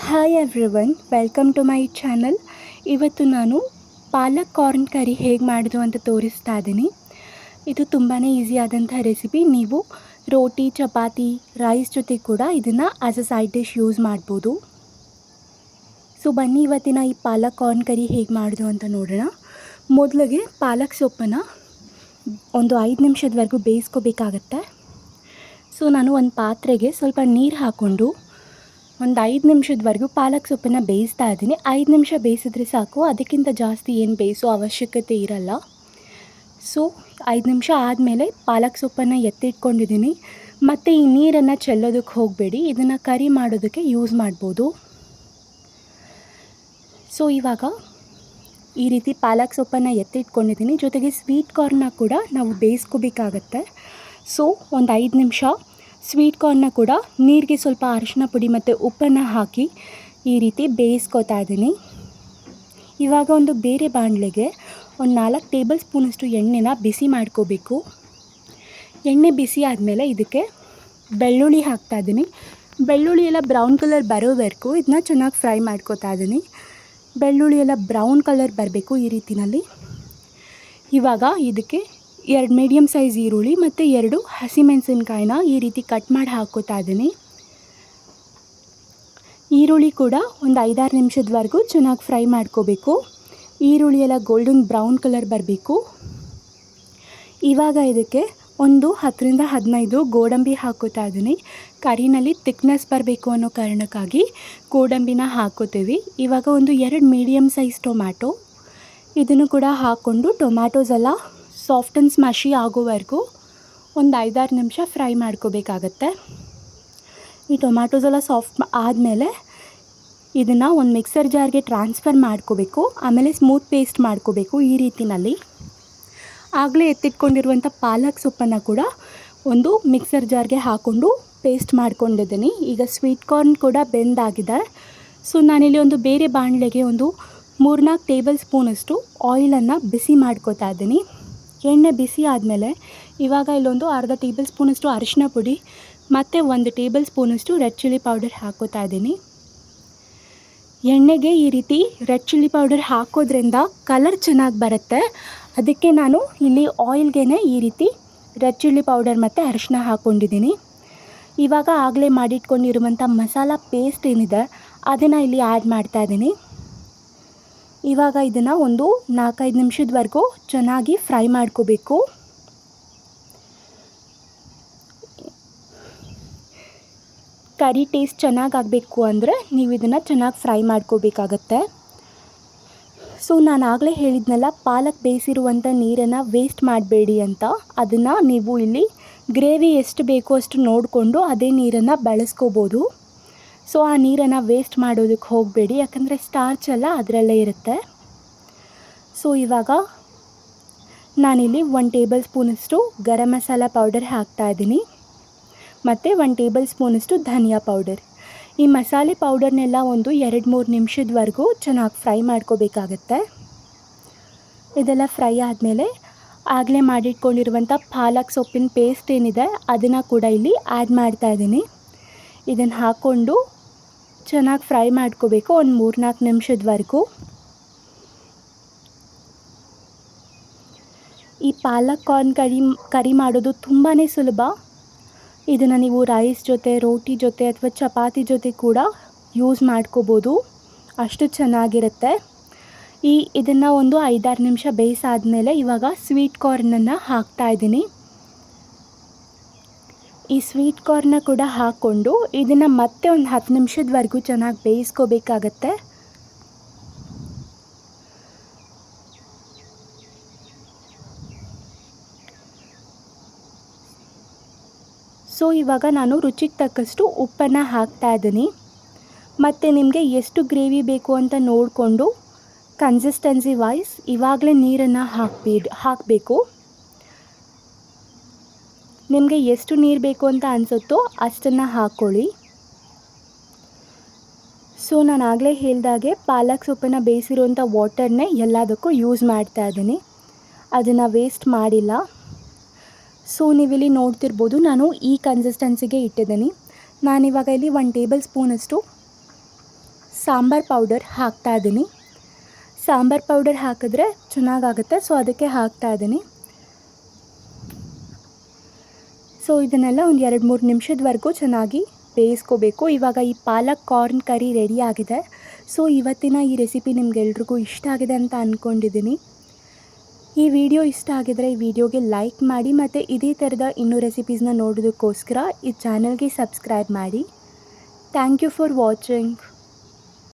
Hi everyone, welcome to my channel. ಇವತ್ತು ನಾನು ಪಾಲಕ್ corn ಕರಿ ಹೇಗೆ ಮಾಡೋದು ಅಂತ ತೋರಿಸ್ತಾ ಇದ್ದೀನಿ. ಇದು ತುಂಬಾ ಈಸಿ ಆದಂಥ ರೆಸಿಪಿ. ನೀವು ರೋಟಿ, ಚಪಾತಿ, ರೈಸ್ ಜೊತೆ ಕೂಡ ಇದನ್ನು as a side dish use ಮಾಡ್ಬೋದು. ಸೊ ಬನ್ನಿ ಇವತ್ತಿನ ಈ ಪಾಲಕ್ ಕಾರ್ನ್ ಕರಿ ಹೇಗೆ ಮಾಡೋದು ಅಂತ ನೋಡೋಣ. ಮೊದಲಿಗೆ ಪಾಲಕ್ ಸೊಪ್ಪನ್ನು ಒಂದು 5 ನಿಮಿಷದವರೆಗೂ ಬೇಯಿಸ್ಕೋಬೇಕಾಗತ್ತೆ. ಸೊ ನಾನು ಒಂದು ಪಾತ್ರೆಗೆ ಸ್ವಲ್ಪ ನೀರು ಹಾಕ್ಕೊಂಡು ಒಂದು 5 ನಿಮಿಷದವರೆಗೂ ಪಾಲಕ್ ಸೊಪ್ಪನ್ನು ಬೇಯಿಸ್ತಾ ಇದ್ದೀನಿ. 5 ನಿಮಿಷ ಬೇಯಿಸಿದ್ರೆ ಸಾಕು, ಅದಕ್ಕಿಂತ ಜಾಸ್ತಿ ಏನು ಬೇಯಿಸೋ ಅವಶ್ಯಕತೆ ಇರಲ್ಲ. ಸೊ 5 ನಿಮಿಷ ಆದಮೇಲೆ ಪಾಲಕ್ ಸೊಪ್ಪನ್ನು ಎತ್ತಿಟ್ಕೊಂಡಿದ್ದೀನಿ. ಮತ್ತು ಈ ನೀರನ್ನು ಚೆಲ್ಲೋದಕ್ಕೆ ಹೋಗಬೇಡಿ, ಇದನ್ನು ಕರಿ ಮಾಡೋದಕ್ಕೆ ಯೂಸ್ ಮಾಡ್ಬೋದು. ಸೊ ಇವಾಗ ಈ ರೀತಿ ಪಾಲಕ್ ಸೊಪ್ಪನ್ನು ಎತ್ತಿಟ್ಕೊಂಡಿದ್ದೀನಿ. ಜೊತೆಗೆ ಸ್ವೀಟ್ ಕಾರ್ನ ಕೂಡ ನಾವು ಬೇಯಿಸ್ಕೋಬೇಕಾಗತ್ತೆ. ಸೊ ಒಂದು 5 ನಿಮಿಷ ಸ್ವೀಟ್ ಕಾರ್ನ ಕೂಡ ನೀರಿಗೆ ಸ್ವಲ್ಪ ಅರಿಶಿನ ಪುಡಿ ಮತ್ತು ಉಪ್ಪನ್ನು ಹಾಕಿ ಈ ರೀತಿ ಬೇಯಿಸ್ಕೊತಾ ಇದ್ದೀನಿ. ಇವಾಗ ಒಂದು ಬೇರೆ ಬಾಣಲೆಗೆ ಒಂದು 4 ಟೇಬಲ್ ಸ್ಪೂನಷ್ಟು ಎಣ್ಣೆನ ಬಿಸಿ ಮಾಡ್ಕೋಬೇಕು. ಎಣ್ಣೆ ಬಿಸಿ ಆದಮೇಲೆ ಇದಕ್ಕೆ ಬೆಳ್ಳುಳ್ಳಿ ಹಾಕ್ತಾಯಿದ್ದೀನಿ. ಬೆಳ್ಳುಳ್ಳಿ ಎಲ್ಲ ಬ್ರೌನ್ ಕಲರ್ ಬರೋವರೆಗೂ ಇದನ್ನ ಚೆನ್ನಾಗಿ ಫ್ರೈ ಮಾಡ್ಕೋತಾ ಇದ್ದೀನಿ. ಬೆಳ್ಳುಳ್ಳಿ ಎಲ್ಲ ಬ್ರೌನ್ ಕಲರ್ ಬರಬೇಕು ಈ ರೀತಿಯಲ್ಲಿ. ಇವಾಗ ಇದಕ್ಕೆ 2 ಮೀಡಿಯಮ್ ಸೈಜ್ ಈರುಳ್ಳಿ ಮತ್ತು 2 ಹಸಿಮೆಣಸಿನ್ಕಾಯಿನ ಈ ರೀತಿ ಕಟ್ ಮಾಡಿ ಹಾಕ್ಕೋತಾ ಇದ್ದೀನಿ. ಈರುಳ್ಳಿ ಕೂಡ ಒಂದು 5-6 ನಿಮಿಷದವರೆಗೂ ಚೆನ್ನಾಗಿ ಫ್ರೈ ಮಾಡ್ಕೋಬೇಕು. ಈರುಳ್ಳಿ ಎಲ್ಲ ಗೋಲ್ಡನ್ ಬ್ರೌನ್ ಕಲರ್ ಬರಬೇಕು. ಇವಾಗ ಇದಕ್ಕೆ ಒಂದು 10ರಿಂದ 15 ಗೋಡಂಬಿ ಹಾಕ್ಕೋತಾ ಇದ್ದೀನಿ. ಕರಿನಲ್ಲಿ ತಿಕ್ನೆಸ್ ಬರಬೇಕು ಅನ್ನೋ ಕಾರಣಕ್ಕಾಗಿ ಗೋಡಂಬಿನ ಹಾಕ್ಕೋತೀವಿ. ಇವಾಗ ಒಂದು 2 ಮೀಡಿಯಮ್ ಸೈಜ್ ಟೊಮ್ಯಾಟೊ, ಇದನ್ನು ಕೂಡ ಹಾಕ್ಕೊಂಡು ಟೊಮ್ಯಾಟೋಸ್ ಎಲ್ಲ ಸಾಫ್ಟ್ ಆ್ಯಂಡ್ ಸ್ಮಶಿ ಆಗೋವರೆಗೂ ಒಂದು 5-6 ನಿಮಿಷ ಫ್ರೈ ಮಾಡ್ಕೋಬೇಕಾಗತ್ತೆ. ಈ ಟೊಮ್ಯಾಟೋಸ್ ಎಲ್ಲ ಸಾಫ್ಟ್ ಆದಮೇಲೆ ಇದನ್ನು ಒಂದು ಮಿಕ್ಸರ್ ಜಾರ್ಗೆ ಟ್ರಾನ್ಸ್ಫರ್ ಮಾಡ್ಕೋಬೇಕು. ಆಮೇಲೆ ಸ್ಮೂತ್ ಪೇಸ್ಟ್ ಮಾಡ್ಕೋಬೇಕು ಈ ರೀತಿಯಲ್ಲಿ. ಆಗಲೇ ಎತ್ತಿಟ್ಕೊಂಡಿರುವಂಥ ಪಾಲಕ್ ಸೊಪ್ಪನ್ನು ಕೂಡ ಒಂದು ಮಿಕ್ಸರ್ ಜಾರ್ಗೆ ಹಾಕ್ಕೊಂಡು ಪೇಸ್ಟ್ ಮಾಡ್ಕೊಂಡಿದ್ದೀನಿ. ಈಗ ಸ್ವೀಟ್ ಕಾರ್ನ್ ಕೂಡ ಬೆಂದಾಗಿದೆ. ಸೊ ನಾನಿಲ್ಲಿ ಒಂದು ಬೇರೆ ಬಾಣಲೆಗೆ ಒಂದು 3-4 ಟೇಬಲ್ ಸ್ಪೂನಷ್ಟು ಆಯಿಲನ್ನು ಬಿಸಿ ಮಾಡ್ಕೋತಾ ಇದ್ದೀನಿ. ಎಣ್ಣೆ ಬಿಸಿ ಆದಮೇಲೆ ಇವಾಗ ಇಲ್ಲೊಂದು ಅರ್ಧ ಟೇಬಲ್ ಸ್ಪೂನಷ್ಟು ಅರಿಶಿನ ಪುಡಿ ಮತ್ತು 1 ಟೇಬಲ್ ಸ್ಪೂನಷ್ಟು ರೆಡ್ ಚಿಲ್ಲಿ ಪೌಡರ್ ಹಾಕ್ಕೋತಾ ಇದ್ದೀನಿ. ಎಣ್ಣೆಗೆ ಈ ರೀತಿ ರೆಡ್ ಚಿಲ್ಲಿ ಪೌಡರ್ ಹಾಕೋದ್ರಿಂದ ಕಲರ್ ಚೆನ್ನಾಗಿ ಬರುತ್ತೆ. ಅದಕ್ಕೆ ನಾನು ಇಲ್ಲಿ ಆಯಿಲ್ಗೆ ಈ ರೀತಿ ರೆಡ್ ಚಿಲ್ಲಿ ಪೌಡರ್ ಮತ್ತು ಅರಿಶಿನ ಹಾಕ್ಕೊಂಡಿದ್ದೀನಿ. ಇವಾಗ ಆಗಲೇ ಮಾಡಿಟ್ಕೊಂಡಿರುವಂಥ ಮಸಾಲ ಪೇಸ್ಟ್ ಏನಿದೆ ಅದನ್ನು ಇಲ್ಲಿ ಆ್ಯಡ್ ಮಾಡ್ತಾಯಿದ್ದೀನಿ. ಇವಾಗ ಇದನ್ನು ಒಂದು 4-5 ನಿಮಿಷದವರೆಗೂ ಚೆನ್ನಾಗಿ ಫ್ರೈ ಮಾಡ್ಕೋಬೇಕು. ಕರಿ ಟೇಸ್ಟ್ ಚೆನ್ನಾಗಾಗಬೇಕು ಅಂದರೆ ನೀವು ಇದನ್ನು ಚೆನ್ನಾಗಿ ಫ್ರೈ ಮಾಡ್ಕೋಬೇಕಾಗತ್ತೆ. ಸೊ ನಾನು ಆಗಲೇ ಹೇಳಿದ್ನಲ್ಲ, ಪಾಲಕ್ ಬೇಯಿಸಿರುವಂಥ ನೀರನ್ನು ವೇಸ್ಟ್ ಮಾಡಬೇಡಿ ಅಂತ. ಅದನ್ನು ನೀವು ಇಲ್ಲಿ ಗ್ರೇವಿ ಎಷ್ಟು ಬೇಕೋ ಅಷ್ಟು ನೋಡಿಕೊಂಡು ಅದೇ ನೀರನ್ನು ಬಳಸ್ಕೋಬೋದು. ಸೊ ಆ ನೀರನ್ನು ವೇಸ್ಟ್ ಮಾಡೋದಕ್ಕೆ ಹೋಗಬೇಡಿ, ಯಾಕಂದರೆ ಸ್ಟಾರ್ಚ್ ಎಲ್ಲ ಅದರಲ್ಲೇ ಇರುತ್ತೆ. ಸೊ ಇವಾಗ ನಾನಿಲ್ಲಿ 1 ಟೇಬಲ್ ಸ್ಪೂನಷ್ಟು ಗರಂ ಮಸಾಲ ಪೌಡರ್ ಹಾಕ್ತಾಯಿದ್ದೀನಿ ಮತ್ತು 1 ಟೇಬಲ್ ಸ್ಪೂನಷ್ಟು ಧನಿಯಾ ಪೌಡರ್. ಈ ಮಸಾಲೆ ಪೌಡರ್ನೆಲ್ಲ ಒಂದು 2-3 ನಿಮಿಷದವರೆಗೂ ಚೆನ್ನಾಗಿ ಫ್ರೈ ಮಾಡ್ಕೋಬೇಕಾಗತ್ತೆ. ಇದೆಲ್ಲ ಫ್ರೈ ಆದಮೇಲೆ ಆಗಲೇ ಮಾಡಿಟ್ಕೊಂಡಿರುವಂಥ ಪಾಲಕ್ ಸೊಪ್ಪಿನ ಪೇಸ್ಟ್ ಏನಿದೆ ಅದನ್ನು ಕೂಡ ಇಲ್ಲಿ ಆ್ಯಡ್ ಮಾಡ್ತಾಯಿದ್ದೀನಿ. ಇದನ್ನು ಹಾಕ್ಕೊಂಡು ಚೆನ್ನಾಗಿ ಫ್ರೈ ಮಾಡ್ಕೋಬೇಕು ಒಂದು 3-4 ನಿಮಿಷದವರೆಗೂ. ಈ ಪಾಲಕ್ ಕಾರ್ನ್ ಕರಿ ಮಾಡೋದು ತುಂಬಾ ಸುಲಭ. ಇದನ್ನು ನೀವು ರೈಸ್ ಜೊತೆ, ರೋಟಿ ಜೊತೆ ಅಥವಾ ಚಪಾತಿ ಜೊತೆ ಕೂಡ ಯೂಸ್ ಮಾಡ್ಕೋಬೋದು, ಅಷ್ಟು ಚೆನ್ನಾಗಿರುತ್ತೆ. ಇದನ್ನು ಒಂದು 5-6 ನಿಮಿಷ ಬೇಯಿಸಾದ್ಮೇಲೆ ಇವಾಗ ಸ್ವೀಟ್ ಕಾರ್ನನ್ನು ಹಾಕ್ತಾಯಿದ್ದೀನಿ. ಈ ಸ್ವೀಟ್ ಕಾರ್ನ ಕೂಡ ಹಾಕ್ಕೊಂಡು ಇದನ್ನು ಮತ್ತೆ ಒಂದು 10 ನಿಮಿಷದವರೆಗೂ ಚೆನ್ನಾಗಿ ಬೇಯಿಸ್ಕೋಬೇಕಾಗತ್ತೆ. ಸೊ ಇವಾಗ ನಾನು ರುಚಿಗೆ ತಕ್ಕಷ್ಟು ಉಪ್ಪನ್ನು ಹಾಕ್ತಾಯಿದ್ದೀನಿ. ಮತ್ತು ನಿಮಗೆ ಎಷ್ಟು ಗ್ರೇವಿ ಬೇಕು ಅಂತ ನೋಡಿಕೊಂಡು ಕನ್ಸಿಸ್ಟೆನ್ಸಿ ವೈಸ್ ಇವಾಗಲೇ ನೀರನ್ನು ಹಾಕಬೇಕು. ನಿಮಗೆ ಎಷ್ಟು ನೀರು ಬೇಕು ಅಂತ ಅನಿಸುತ್ತೋ ಅಷ್ಟನ್ನು ಹಾಕ್ಕೊಳ್ಳಿ. ಸೊ ನಾನು ಆಗಲೇ ಹೇಳಿದಾಗೆ ಪಾಲಕ್ ಸೊಪ್ಪನ್ನು ಬೇಯಿಸಿರುವಂಥ ವಾಟರ್ನೇ ಎಲ್ಲದಕ್ಕೂ ಯೂಸ್ ಮಾಡ್ತಾಯಿದ್ದೀನಿ, ಅದನ್ನು ವೇಸ್ಟ್ ಮಾಡಿಲ್ಲ. ಸೊ ನೀವಿಲ್ಲಿ ನೋಡ್ತಿರ್ಬೋದು, ನಾನು ಈ ಕನ್ಸಿಸ್ಟೆನ್ಸಿಗೆ ಇಟ್ಟಿದ್ದೀನಿ. ನಾನಿವಾಗ ಇಲ್ಲಿ 1 ಟೇಬಲ್ ಸ್ಪೂನಷ್ಟು ಸಾಂಬಾರ್ ಪೌಡರ್ ಹಾಕ್ತಾ ಇದ್ದೀನಿ. ಸಾಂಬಾರ್ ಪೌಡರ್ ಹಾಕಿದ್ರೆ ಚೆನ್ನಾಗಾಗುತ್ತೆ, ಸೊ ಅದಕ್ಕೆ ಹಾಕ್ತಾ ಇದ್ದೀನಿ. ಸೊ ಇದನ್ನೆಲ್ಲ ಒಂದು 2-3 ನಿಮಿಷದವರೆಗೂ ಚೆನ್ನಾಗಿ ಬೇಯಿಸ್ಕೋಬೇಕು. ಇವಾಗ ಈ ಪಾಲಕ್ ಕಾರ್ನ್ ಕರಿ ರೆಡಿ ಆಗಿದೆ. ಸೊ ಇವತ್ತಿನ ಈ ರೆಸಿಪಿ ನಿಮಗೆಲ್ರಿಗೂ ಇಷ್ಟ ಆಗಿದೆ ಅಂತ ಅಂದ್ಕೊಂಡಿದ್ದೀನಿ. ಈ ವಿಡಿಯೋ ಇಷ್ಟ ಆಗಿದರೆ ಈ ವಿಡಿಯೋಗೆ ಲೈಕ್ ಮಾಡಿ ಮತ್ತು ಇದೇ ಥರದ ಇನ್ನೂ ರೆಸಿಪೀಸ್ನ ನೋಡೋದಕ್ಕೋಸ್ಕರ ಈ ಚಾನಲ್ಗೆ ಸಬ್ಸ್ಕ್ರೈಬ್ ಮಾಡಿ. Thank you for watching.